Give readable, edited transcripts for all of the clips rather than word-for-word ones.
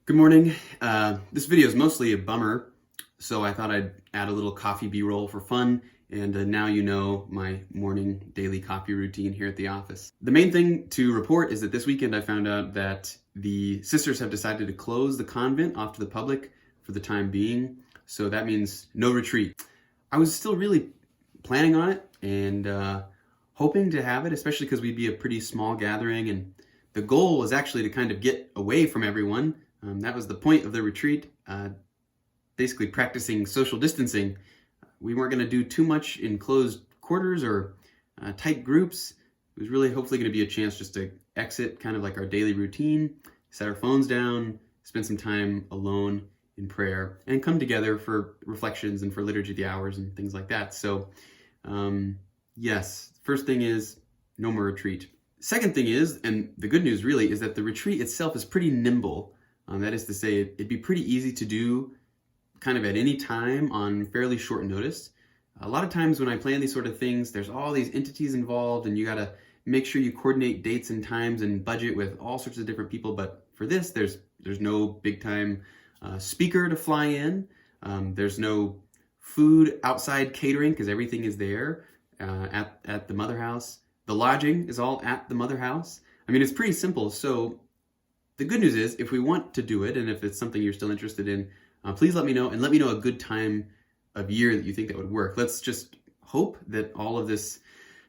Good morning. This video is mostly a bummer, so I thought I'd add a little coffee B-roll for fun, and now you know my morning daily coffee routine here at the office. The main thing to report is that this weekend I found out that the sisters have decided to close the convent off to the public for the time being, so that means no retreat. I was still really planning on it and hoping to have it, especially because we'd be a pretty small gathering, and the goal was actually to kind of get away from everyone. That was the point of the retreat, basically practicing social distancing. We weren't going to do too much in closed quarters or tight groups. It was really hopefully going to be a chance just to exit kind of like our daily routine, set our phones down, spend some time alone in prayer, and come together for reflections and for liturgy of the hours and things like that. So yes, first thing is no more retreat. Second thing is, and the good news really, is that the retreat itself is pretty nimble. That is to say, it'd be pretty easy to do kind of at any time on fairly short notice. A lot of times when I plan these sort of things, there's all these entities involved and you gotta make sure you coordinate dates and times and budget with all sorts of different people. But for this, there's no big time speaker to fly in. There's no food outside catering because everything is there at the mother house. The lodging is all at the mother house. I mean, it's pretty simple. So the good news is, if we want to do it, and if it's something you're still interested in, please let me know, and let me know a good time of year that you think that would work. Let's just hope that all of this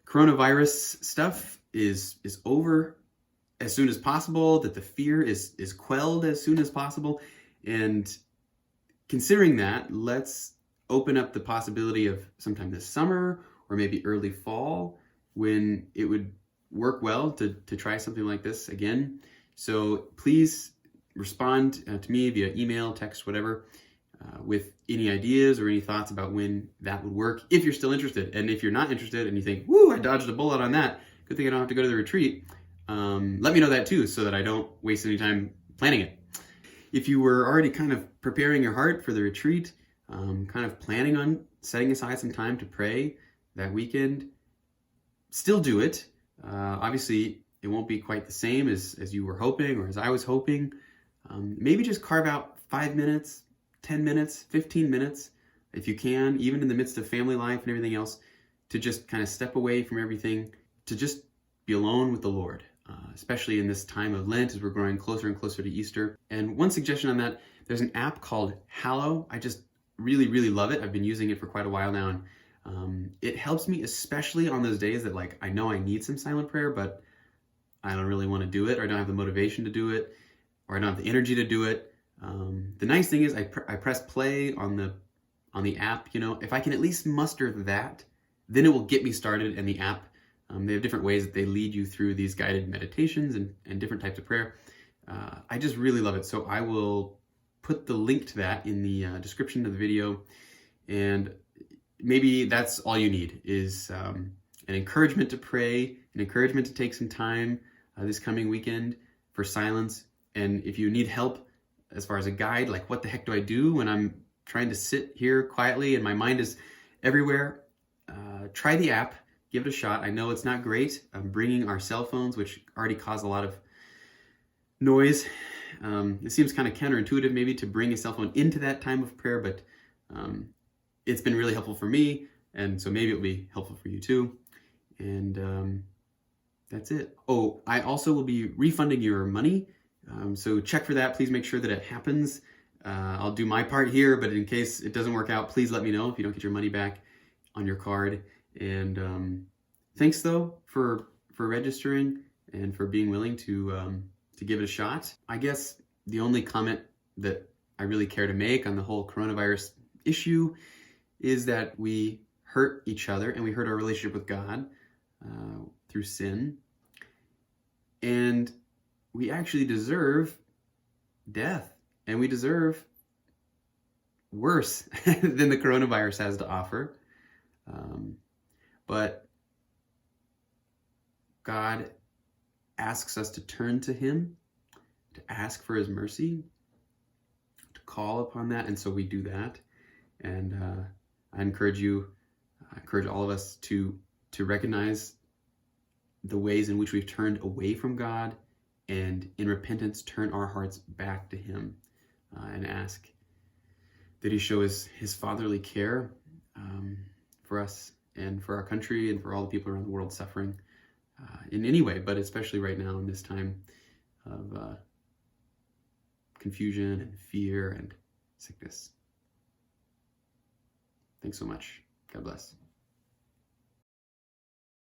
coronavirus stuff is over as soon as possible, that the fear is quelled as soon as possible. And considering that, let's open up the possibility of sometime this summer or maybe early fall when it would work well to try something like this again. So please respond to me via email, text, whatever, with any ideas or any thoughts about when that would work, if you're still interested. And if you're not interested and you think, woo, I dodged a bullet on that, good thing I don't have to go to the retreat, let me know that too, so that I don't waste any time planning it. If you were already kind of preparing your heart for the retreat, kind of planning on setting aside some time to pray that weekend, still do it. Obviously, it won't be quite the same as you were hoping or as I was hoping. Maybe just carve out 5 minutes, 10 minutes, 15 minutes, if you can, even in the midst of family life and everything else, to just kind of step away from everything, to just be alone with the Lord, especially in this time of Lent as we're growing closer and closer to Easter. And one suggestion on that, there's an app called Hallow. I just really, really love it. I've been using it for quite a while now, and it helps me, especially on those days that, like, I know I need some silent prayer, but I don't really want to do it, or I don't have the motivation to do it, or I don't have the energy to do it. The nice thing is I press play on the app. You know, if I can at least muster that, then it will get me started. And the app, they have different ways that they lead you through these guided meditations and different types of prayer. I just really love it. So I will put the link to that in the description of the video. And maybe that's all you need is an encouragement to pray, an encouragement to take some time this coming weekend for silence. And if you need help as far as a guide, like what the heck do I do when I'm trying to sit here quietly and my mind is everywhere, try the app, give it a shot. I know it's not great. Bringing our cell phones, which already cause a lot of noise. It seems kind of counterintuitive maybe to bring a cell phone into that time of prayer, but it's been really helpful for me, and so maybe it'll be helpful for you too. And that's it. Oh, I also will be refunding your money, so check for that. Please make sure that it happens. I'll do my part here, but in case it doesn't work out, please let me know if you don't get your money back on your card. And thanks though for registering and for being willing to give it a shot. I guess the only comment that I really care to make on the whole coronavirus issue is that we hurt each other and we hurt our relationship with God through sin. And we actually deserve death, and we deserve worse than the coronavirus has to offer. But God asks us to turn to Him, to ask for His mercy, to call upon that, and so we do that. And I encourage all of us to recognize the ways in which we've turned away from God, and in repentance turn our hearts back to Him. and ask that he show his fatherly care for us and for our country and for all the people around the world suffering in any way, but especially right now in this time of confusion and fear and sickness. Thanks so much. God bless.